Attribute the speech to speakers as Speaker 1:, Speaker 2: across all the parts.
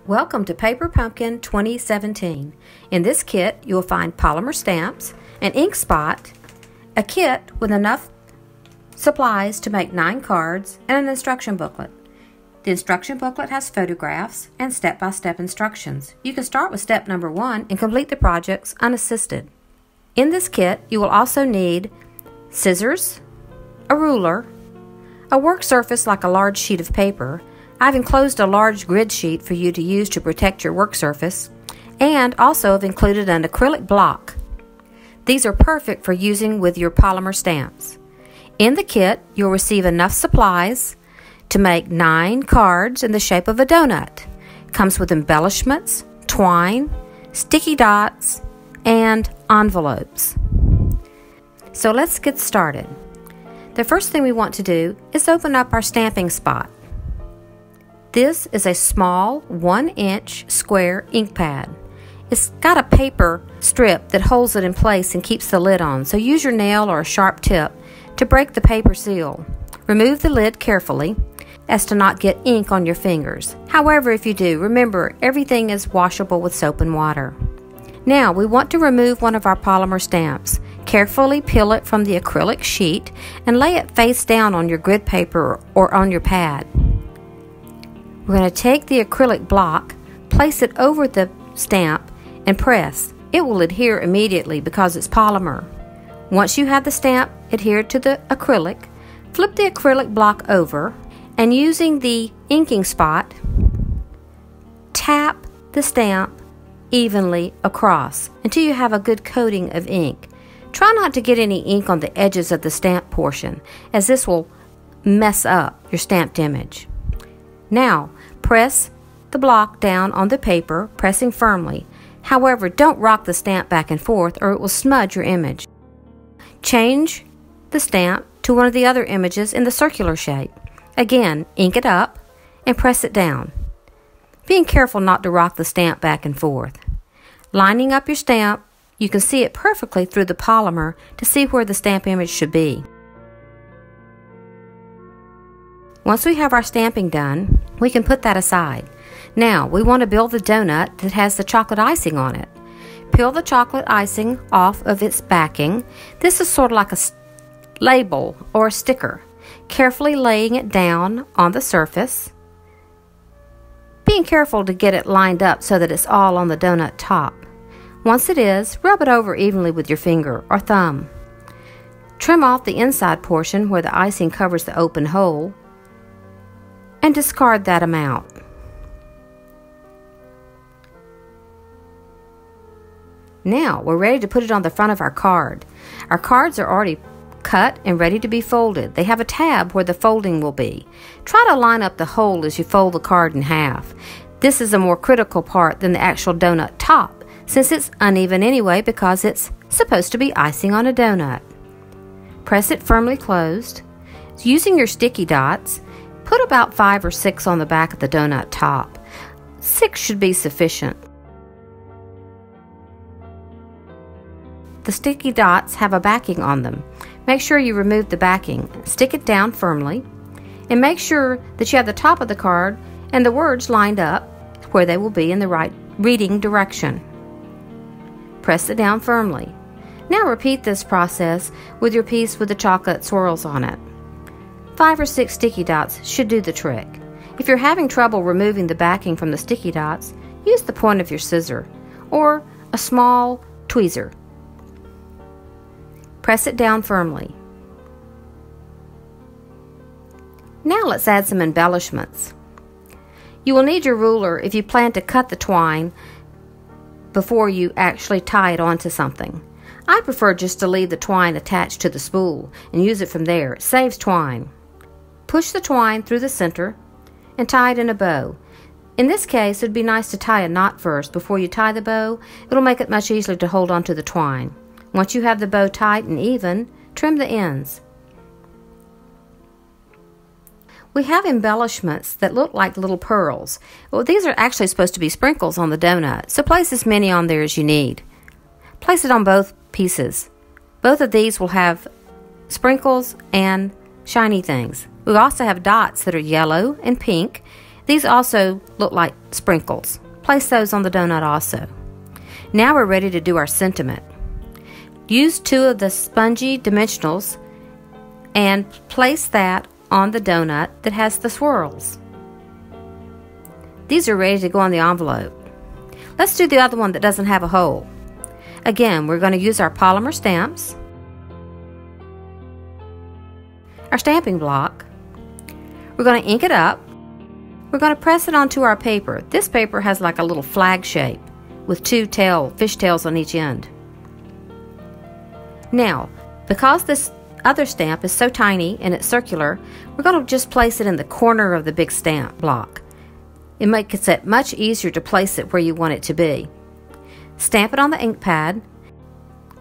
Speaker 1: Welcome to Paper Pumpkin 2017. In this kit, you will find polymer stamps, an ink spot, a kit with enough supplies to make 9 cards, and an instruction booklet. The instruction booklet has photographs and step-by-step instructions. You can start with step number 1 and complete the projects unassisted. In this kit, you will also need scissors, a ruler, a work surface like a large sheet of paper. I've enclosed a large grid sheet for you to use to protect your work surface, and also have included an acrylic block. These are perfect for using with your polymer stamps. In the kit, you'll receive enough supplies to make 9 cards in the shape of a donut. It comes with embellishments, twine, sticky dots, and envelopes. So let's get started. The first thing we want to do is open up our stamping spot. This is a small 1-inch square ink pad. It's got a paper strip that holds it in place and keeps the lid on, so use your nail or a sharp tip to break the paper seal. Remove the lid carefully as to not get ink on your fingers. However, if you do, remember everything is washable with soap and water. Now we want to remove one of our polymer stamps. Carefully peel it from the acrylic sheet and lay it face down on your grid paper or on your pad. We're going to take the acrylic block, place it over the stamp, and press. It will adhere immediately because it's polymer. Once you have the stamp adhered to the acrylic, flip the acrylic block over, and using the inking spot, tap the stamp evenly across until you have a good coating of ink. Try not to get any ink on the edges of the stamp portion, as this will mess up your stamped image. Now, press the block down on the paper, pressing firmly. However, don't rock the stamp back and forth or it will smudge your image. Change the stamp to one of the other images in the circular shape. Again, ink it up and press it down, being careful not to rock the stamp back and forth. Lining up your stamp, you can see it perfectly through the polymer to see where the stamp image should be. Once we have our stamping done, we can put that aside. Now, we want to build the donut that has the chocolate icing on it. Peel the chocolate icing off of its backing. This is sort of like a label or a sticker. Carefully laying it down on the surface. Being careful to get it lined up so that it's all on the donut top. Once it is, rub it over evenly with your finger or thumb. Trim off the inside portion where the icing covers the open hole, and discard that amount. Now we're ready to put it on the front of our card. Our cards are already cut and ready to be folded. They have a tab where the folding will be. Try to line up the hole as you fold the card in half. This is a more critical part than the actual donut top, since it's uneven anyway because it's supposed to be icing on a donut. Press it firmly closed. Using your sticky dots, put about 5 or 6 on the back of the donut top. 6 should be sufficient. The sticky dots have a backing on them. Make sure you remove the backing. Stick it down firmly, and make sure that you have the top of the card and the words lined up where they will be in the right reading direction. Press it down firmly. Now repeat this process with your piece with the chocolate swirls on it. 5 or 6 sticky dots should do the trick. If you're having trouble removing the backing from the sticky dots, use the point of your scissor or a small tweezer. Press it down firmly. Now let's add some embellishments. You will need your ruler if you plan to cut the twine before you actually tie it onto something. I prefer just to leave the twine attached to the spool and use it from there. It saves twine. Push the twine through the center and tie it in a bow. In this case, it would be nice to tie a knot first before you tie the bow. It will make it much easier to hold on to the twine. Once you have the bow tight and even, trim the ends. We have embellishments that look like little pearls. Well, these are actually supposed to be sprinkles on the donut, so place as many on there as you need. Place it on both pieces. Both of these will have sprinkles and shiny things. We also have dots that are yellow and pink. These also look like sprinkles. Place those on the donut also. Now we're ready to do our sentiment. Use 2 of the spongy dimensionals and place that on the donut that has the swirls. These are ready to go on the envelope. Let's do the other one that doesn't have a hole. Again, we're going to use our polymer stamps, our stamping block. We're going to ink it up. We're going to press it onto our paper. This paper has like a little flag shape with 2 fish tails on each end. Now, because this other stamp is so tiny and it's circular, we're going to just place it in the corner of the big stamp block. It makes it much easier to place it where you want it to be. Stamp it on the ink pad.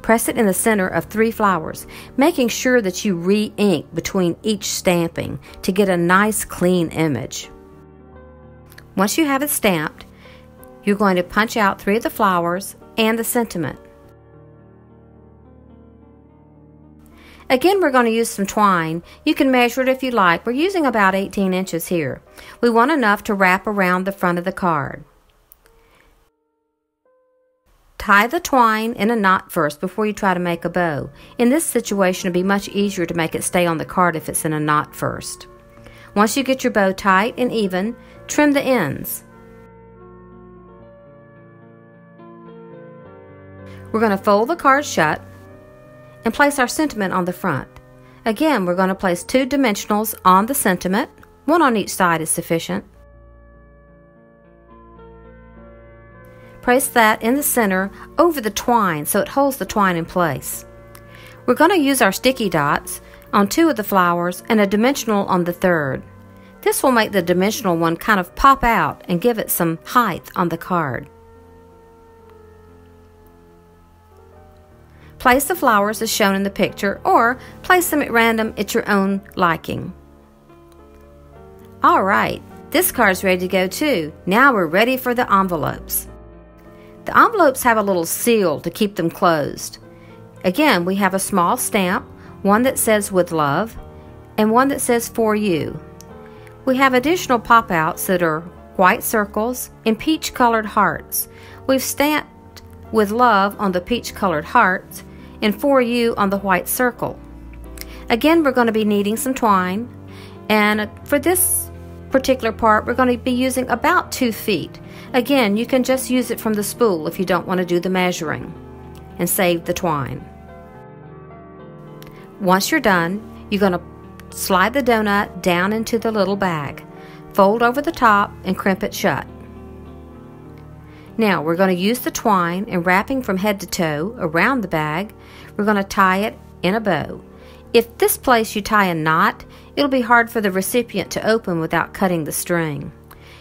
Speaker 1: Press it in the center of 3 flowers, making sure that you re-ink between each stamping to get a nice clean image. Once you have it stamped, you're going to punch out 3 of the flowers and the sentiment. Again, we're going to use some twine. You can measure it if you like. We're using about 18 inches here. We want enough to wrap around the front of the card. Tie the twine in a knot first before you try to make a bow. In this situation, it'll be much easier to make it stay on the card if it's in a knot first. Once you get your bow tight and even, trim the ends. We're going to fold the card shut and place our sentiment on the front. Again, we're going to place 2 dimensionals on the sentiment. 1 on each side is sufficient. Place that in the center over the twine so it holds the twine in place. We're going to use our sticky dots on 2 of the flowers and a dimensional on the 3rd. This will make the dimensional one kind of pop out and give it some height on the card. Place the flowers as shown in the picture, or place them at random at your own liking. Alright, this card's ready to go too. Now we're ready for the envelopes. The envelopes have a little seal to keep them closed. Again, we have a small stamp, one that says "With Love," and one that says "For You." We have additional pop-outs that are white circles and peach-colored hearts. We've stamped "With Love" on the peach-colored hearts and "For You" on the white circle. Again, we're going to be needing some twine, and for this particular part, we're going to be using about 2 feet. Again, you can just use it from the spool if you don't want to do the measuring, and save the twine. Once you're done, you're going to slide the donut down into the little bag, fold over the top, and crimp it shut. Now we're going to use the twine, and wrapping from head to toe around the bag, we're going to tie it in a bow. If this place you tie a knot, it'll be hard for the recipient to open without cutting the string.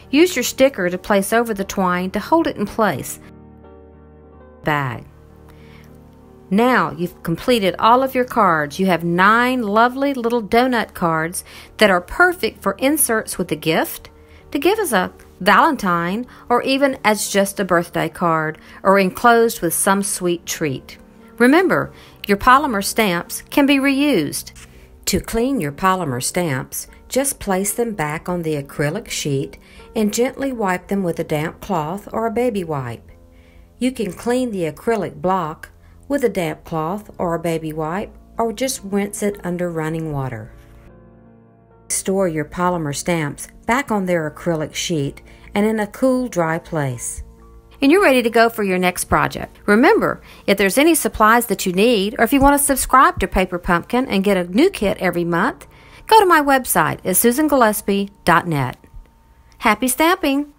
Speaker 1: Use your sticker to place over the twine to hold it in place. Bag. Now you've completed all of your cards. You have 9 lovely little donut cards that are perfect for inserts with a gift, to give as a Valentine, or even as just a birthday card, or enclosed with some sweet treat. Remember, your polymer stamps can be reused. To clean your polymer stamps, just place them back on the acrylic sheet and gently wipe them with a damp cloth or a baby wipe. You can clean the acrylic block with a damp cloth or a baby wipe, or just rinse it under running water. Store your polymer stamps back on their acrylic sheet and in a cool, dry place. And you're ready to go for your next project. Remember, if there's any supplies that you need, or if you want to subscribe to Paper Pumpkin and get a new kit every month, go to my website at susangillespie.net. Happy stamping!